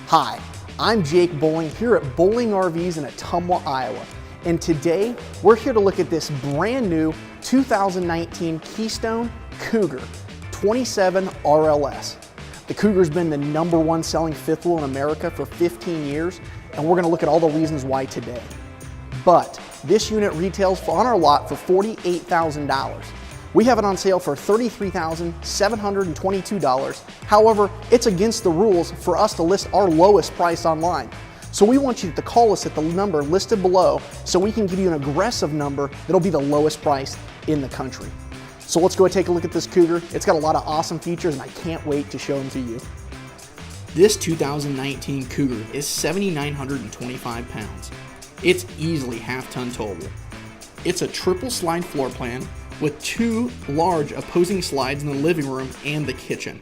Hi, I'm Jake Bowling here at Bowling RVs in Ottumwa, Iowa. And today we're here to look at this brand new 2019 Keystone Cougar 27RLS. The Cougar's been the #1 selling fifth wheel in America for 15 years, and we're gonna look at all the reasons why today. But this unit retails on our lot for $48,000. We have it on sale for $33,722. However, it's against the rules for us to list our lowest price online. So we want you to call us at the number listed below so we can give you an aggressive number that'll be the lowest price in the country. So let's go take a look at this Cougar. It's got a lot of awesome features and I can't wait to show them to you. This 2019 Cougar is 7,925 pounds. It's easily half-ton towable. It's a triple slide floor plan with 2 large opposing slides in the living room and the kitchen.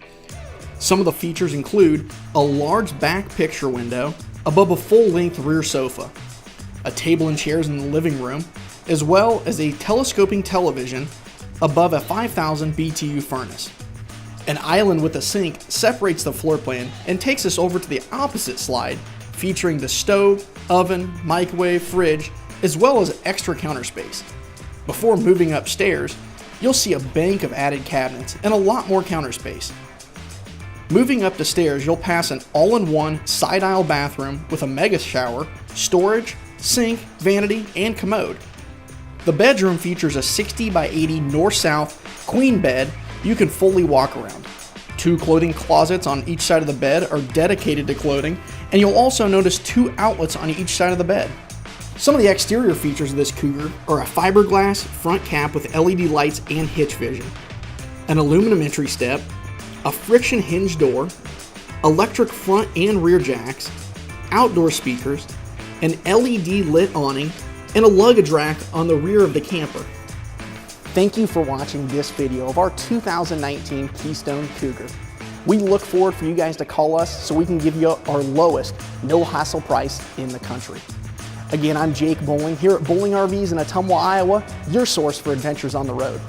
Some of the features include a large back picture window above a full-length rear sofa, a table and chairs in the living room, as well as a telescoping television above a 5,000 BTU furnace. An island with a sink separates the floor plan and takes us over to the opposite slide, featuring the stove, oven, microwave, fridge, as well as extra counter space. Before moving upstairs, you'll see a bank of added cabinets and a lot more counter space. Moving up the stairs, you'll pass an all-in-one side aisle bathroom with a mega shower, storage, sink, vanity, and commode. The bedroom features a 60 by 80 north-south queen bed you can fully walk around. 2 clothing closets on each side of the bed are dedicated to clothing, and you'll also notice 2 outlets on each side of the bed. Some of the exterior features of this Cougar are a fiberglass front cap with LED lights and hitch vision, an aluminum entry step, a friction hinge door, electric front and rear jacks, outdoor speakers, an LED lit awning, and a luggage rack on the rear of the camper. Thank you for watching this video of our 2019 Keystone Cougar. We look forward for you guys to call us so we can give you our lowest, no hassle price in the country. Again, I'm Jake Bowling here at Bowling RVs in Ottumwa, Iowa, your source for adventures on the road.